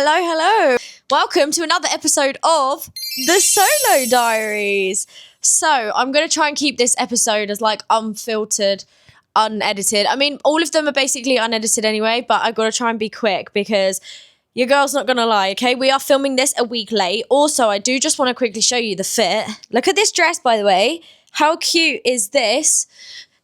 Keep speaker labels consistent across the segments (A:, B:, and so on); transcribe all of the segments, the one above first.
A: Hello, hello. Welcome to another episode of the Solo Diaries. So I'm going to try and keep this episode as like unfiltered, unedited. I mean, all of them are basically unedited anyway, but I've got to try and be quick because your girl's not going to lie, okay? We are filming this a week late. Also, I do just want to quickly show you the fit. Look at this dress, by the way. How cute is this?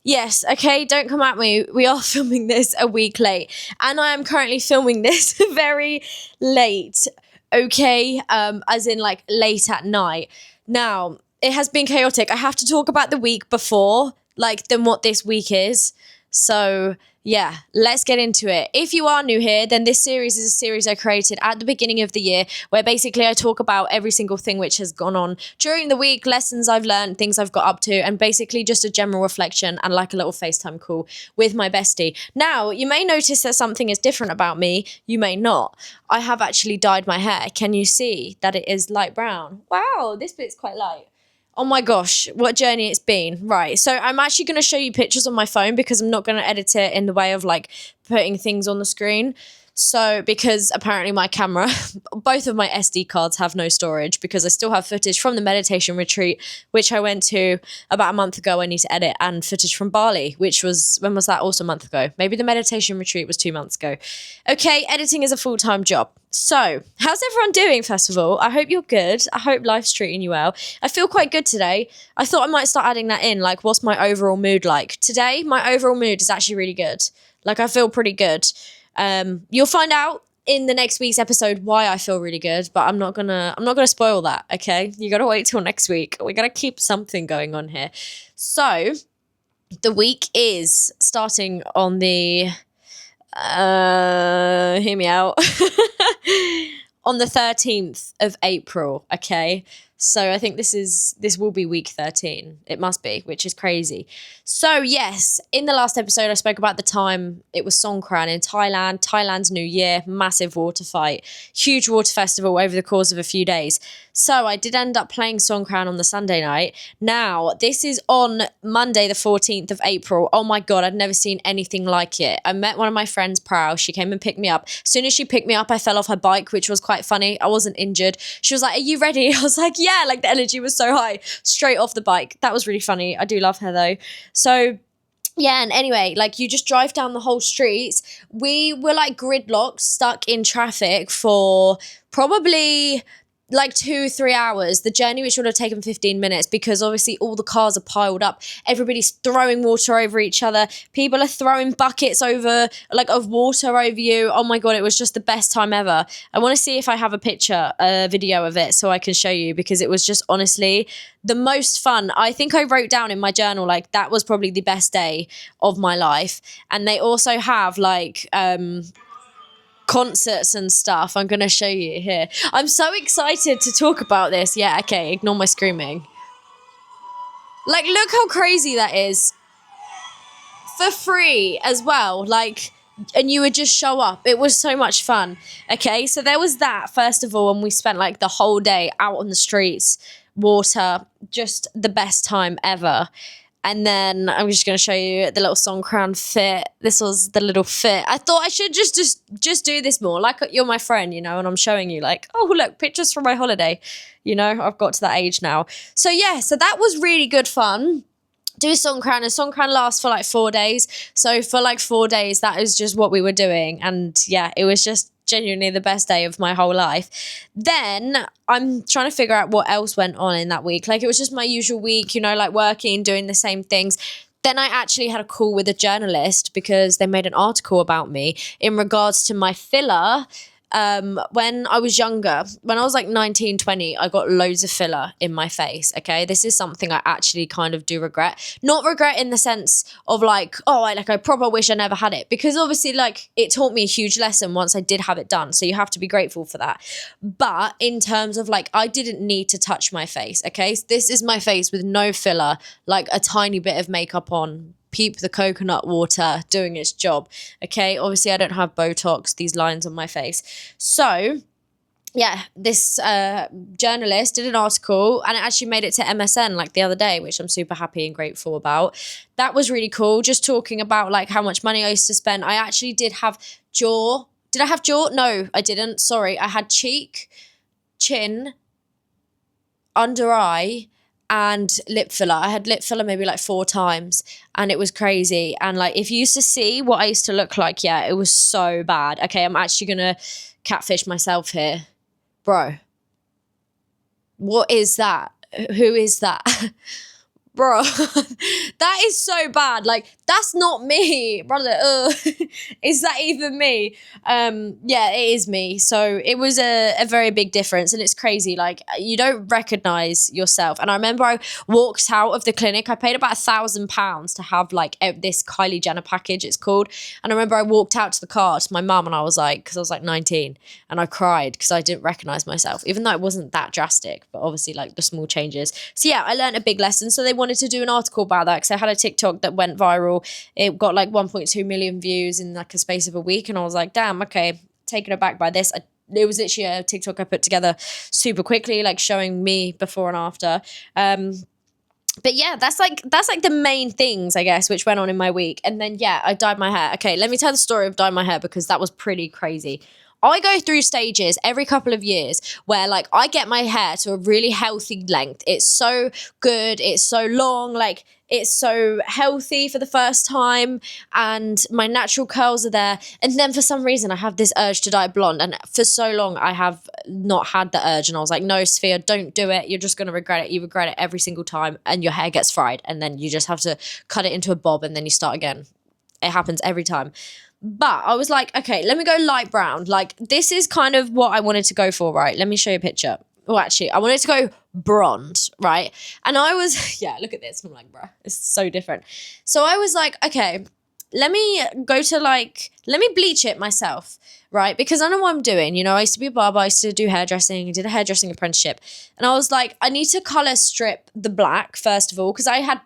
A: Yes, okay, don't come at me. We are filming this a week late. And I am currently filming this very late, okay? As in like late at night. Now, it has been chaotic. I have to talk about the week before, like, than what this week is. So, yeah, let's get into it. If you are new here, then this series is a series I created at the beginning of the year where basically I talk about every single thing which has gone on during the week, lessons I've learned, things I've got up to, and basically just a general reflection and like a little FaceTime call with my bestie. Now, you may notice that something is different about me. You may not. I have actually dyed my hair. Can you see that it is light brown? Wow, this bit's quite light. Oh my gosh, what journey it's been. Right, so I'm actually going to show you pictures on my phone because I'm not going to edit it in the way of like putting things on the screen. So because apparently my camera, both of my SD cards have no storage because I still have footage from the meditation retreat, which I went to about a month ago. I need to edit, and footage from Bali, which was, when was that? Also a month ago. Maybe the meditation retreat was 2 months ago. Okay, editing is a full-time job. So, how's everyone doing, first of all? I hope you're good. I hope life's treating you well. I feel quite good today. I thought I might start adding that in, like, what's my overall mood like? Today, my overall mood is actually really good. Like, I feel pretty good. You'll find out in the next week's episode why I feel really good, but I'm not gonna spoil that, okay? You gotta wait till next week. We gotta keep something going on here. So, the week is starting on the... hear me out. On the 13th of April, okay? So I think this will be week 13. It must be, which is crazy. So yes, in the last episode, I spoke about the time it was Songkran in Thailand, Thailand's New Year, massive water fight, huge water festival over the course of a few days. So I did end up playing Songkran on the Sunday night. Now, this is on Monday, the 14th of April. Oh my God, I'd never seen anything like it. I met one of my friends, Prow. She came and picked me up. As soon as she picked me up, I fell off her bike, which was quite funny. I wasn't injured. She was like, "Are you ready?" I was like, "Yeah," like the energy was so high. Straight off the bike. That was really funny. I do love her though. So yeah, and anyway, like you just drive down the whole streets. We were like gridlocked, stuck in traffic for probably like 2-3 hours. The journey which would have taken 15 minutes because obviously all the cars are piled up. Everybody's throwing water over each other. People are throwing buckets over, like, of water over you. Oh my God, it was just the best time ever. I want to see if I have a video of it so I can show you because it was just honestly the most fun. I think I wrote down in my journal, like, that was probably the best day of my life. And they also have like, concerts and stuff. I'm gonna show you here. I'm so excited to talk about this. Yeah, okay, ignore my screaming. Like, look how crazy that is. For free as well, like, and you would just show up. It was so much fun. Okay, so there was that, first of all, and we spent like the whole day out on the streets, water, just the best time ever. And then I'm just going to show you the little Songkran fit. This was the little fit. I thought I should just do this more. Like, you're my friend, you know, and I'm showing you like, oh, look, pictures from my holiday. You know, I've got to that age now. So yeah, so that was really good fun. Do Songkran, and Songkran lasts for like 4 days. So for like 4 days, that is just what we were doing. And yeah, it was just genuinely the best day of my whole life. Then I'm trying to figure out what else went on in that week. Like, it was just my usual week, you know, like working, doing the same things. Then I actually had a call with a journalist because they made an article about me in regards to my filler. When I was younger, when I was like 19, 20, I got loads of filler in my face, okay? This is something I actually kind of do regret. Not regret in the sense of like, oh, I proper wish I never had it. Because obviously, like, it taught me a huge lesson once I did have it done. So you have to be grateful for that. But in terms of like, I didn't need to touch my face, okay? So this is my face with no filler, like a tiny bit of makeup on. Peep the coconut water doing its job. Okay, obviously I don't have Botox, these lines on my face. So yeah, this journalist did an article and it actually made it to MSN like the other day, which I'm super happy and grateful about. That was really cool. Just talking about like how much money I used to spend. I actually did have jaw Did I have jaw? No, I didn't. Sorry. I had cheek, chin, under eye, and lip filler. I had lip filler maybe like 4 times, and it was crazy. And like, if you used to see what I used to look like, yeah, it was so bad. Okay, I'm actually gonna catfish myself here. Bro, what is that? Who is that? Bro, that is so bad. Like, that's not me, brother. Is that even me? Yeah, it is me. So it was a very big difference, and it's crazy. Like, you don't recognize yourself. And I remember I walked out of the clinic. I paid about £1,000 to have like this Kylie Jenner package, it's called. And I remember I walked out to the car to my mum, and I was like, because I was like 19, and I cried because I didn't recognize myself, even though it wasn't that drastic, but obviously like the small changes. So yeah, I learned a big lesson. So they wanted to do an article about that because I had a TikTok that went viral. It got like 1.2 million views in like a space of a week, and I was like, damn, okay, taken aback by this. It was literally a TikTok I put together super quickly, like showing me before and after. But yeah, that's like the main things, I guess, which went on in my week. And then yeah, I dyed my hair. Okay, let me tell the story of dyeing my hair because that was pretty crazy. I go through stages every couple of years where like I get my hair to a really healthy length. It's so good. It's so long. Like, it's so healthy for the first time, and my natural curls are there. And then for some reason I have this urge to dye blonde, and for so long I have not had the urge, and I was like, no, Sophia, don't do it. You're just going to regret it. You regret it every single time, and your hair gets fried, and then you just have to cut it into a bob, and then you start again. It happens every time. But I was like, okay, let me go light brown. Like, this is kind of what I wanted to go for, right? Let me show you a picture. Well, actually, I wanted to go blonde, right? And I was, yeah, look at this. I'm like, bruh, it's so different. So I was like, okay, let me go to like, let me bleach it myself, right? Because I know what I'm doing. You know, I used to be a barber. I used to do hairdressing. I did a hairdressing apprenticeship. And I was like, I need to color strip the black, first of all, because I had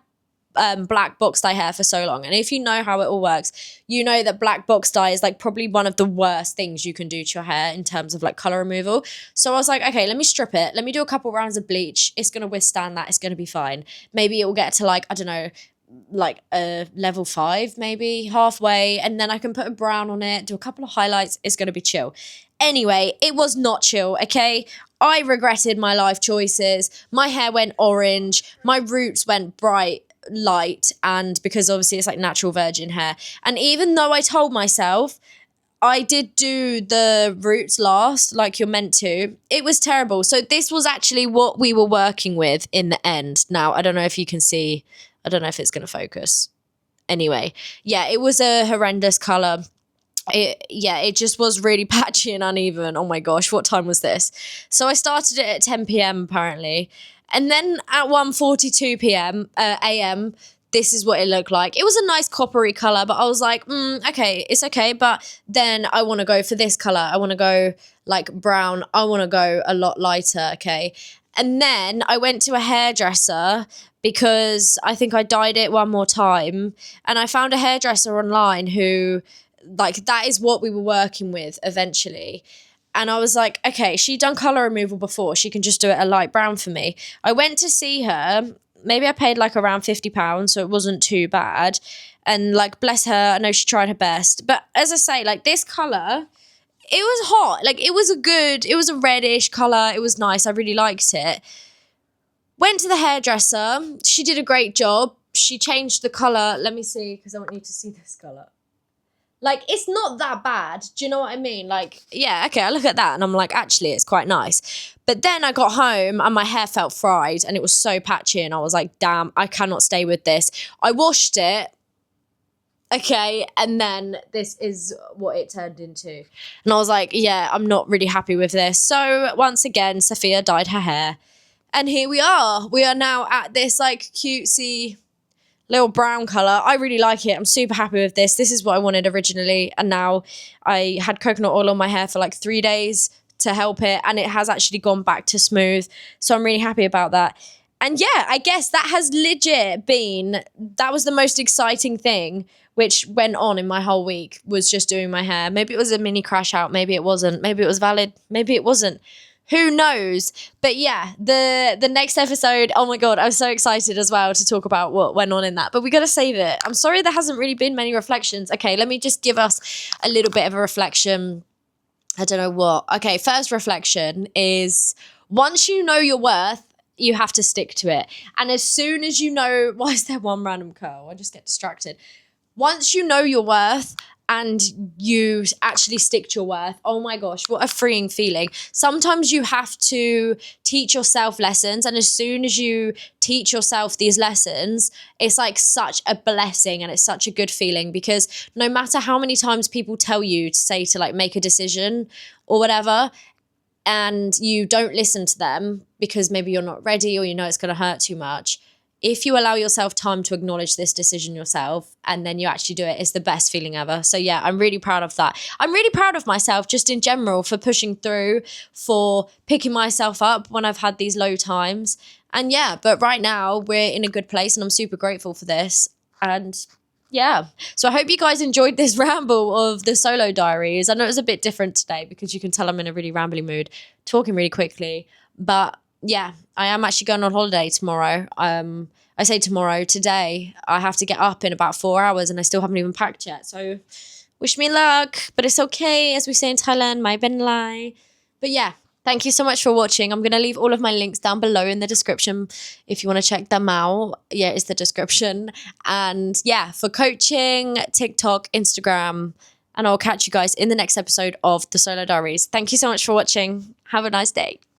A: black box dye hair for so long, and if you know how it all works, you know that black box dye is like probably one of the worst things you can do to your hair in terms of like color removal. So I was like, okay, let me strip it, let me do a couple rounds of bleach. It's gonna withstand that. It's gonna be fine. Maybe it will get to like, I don't know, like a level 5, maybe halfway, and then I can put a brown on it, do a couple of highlights. It's gonna be chill. Anyway, it was not chill, okay? I regretted my life choices. My hair went orange, my roots went bright light, and because obviously it's like natural virgin hair, and even though I told myself I did do the roots last like you're meant to, it was terrible. So this was actually what we were working with in the end. Now I don't know if you can see, I don't know if it's going to focus. Anyway, yeah, it was a horrendous color. It just was really patchy and uneven. Oh my gosh, what time was this? So I started it at 10 p.m. apparently. And then at 1:42 p.m. a.m., this is what it looked like. It was a nice coppery color, but I was like, okay, it's okay. But then I want to go for this color. I want to go like brown. I want to go a lot lighter, okay? And then I went to a hairdresser because I think I dyed it one more time. And I found a hairdresser online who, like, that is what we were working with eventually. And I was like, okay, she'd done colour removal before. She can just do it a light brown for me. I went to see her. Maybe I paid like around £50, so it wasn't too bad. And like, bless her, I know she tried her best. But as I say, like, this colour, it was hot. Like, it was a reddish colour. It was nice. I really liked it. Went to the hairdresser. She did a great job. She changed the colour. Let me see, because I want you to see this colour. Like, it's not that bad. Do you know what I mean? Like, yeah, okay, I look at that and I'm like, actually, it's quite nice. But then I got home and my hair felt fried and it was so patchy and I was like, damn, I cannot stay with this. I washed it, okay, and then this is what it turned into. And I was like, yeah, I'm not really happy with this. So once again, Sophia dyed her hair. And here we are. We are now at this, like, cutesy little brown colour. I really like it. I'm super happy with this. This is what I wanted originally. And now I had coconut oil on my hair for like 3 days to help it. And it has actually gone back to smooth. So I'm really happy about that. And yeah, I guess that has legit been, that was the most exciting thing which went on in my whole week, was just doing my hair. Maybe it was a mini crash out. Maybe it wasn't. Maybe it was valid. Maybe it wasn't. Who knows? But yeah, the next episode, oh my God, I was so excited as well to talk about what went on in that. But we got to save it. I'm sorry there hasn't really been many reflections. Okay, let me just give us a little bit of a reflection. I don't know what. Okay, first reflection is once you know your worth, you have to stick to it. And as soon as you know, why is there one random curl? I just get distracted. Once you know your worth and you actually stick to your worth, oh my gosh, what a freeing feeling. Sometimes you have to teach yourself lessons. And as soon as you teach yourself these lessons, it's like such a blessing and it's such a good feeling, because no matter how many times people tell you to say to like make a decision or whatever, and you don't listen to them because maybe you're not ready or you know it's going to hurt too much, if you allow yourself time to acknowledge this decision yourself and then you actually do it, it's the best feeling ever. So yeah, I'm really proud of that. I'm really proud of myself just in general for pushing through, for picking myself up when I've had these low times. And yeah, but right now we're in a good place and I'm super grateful for this. And yeah, so I hope you guys enjoyed this ramble of the Solo Diaries. I know it was a bit different today because you can tell I'm in a really rambly mood, talking really quickly. But yeah, I am actually going on holiday tomorrow. I say tomorrow, today. I have to get up in about 4 hours and I still haven't even packed yet. So wish me luck, but it's okay. As we say in Thailand, mai ben lai. But yeah, thank you so much for watching. I'm going to leave all of my links down below in the description if you want to check them out. Yeah, it's the description. And yeah, for coaching, TikTok, Instagram, and I'll catch you guys in the next episode of the Solo Diaries. Thank you so much for watching. Have a nice day.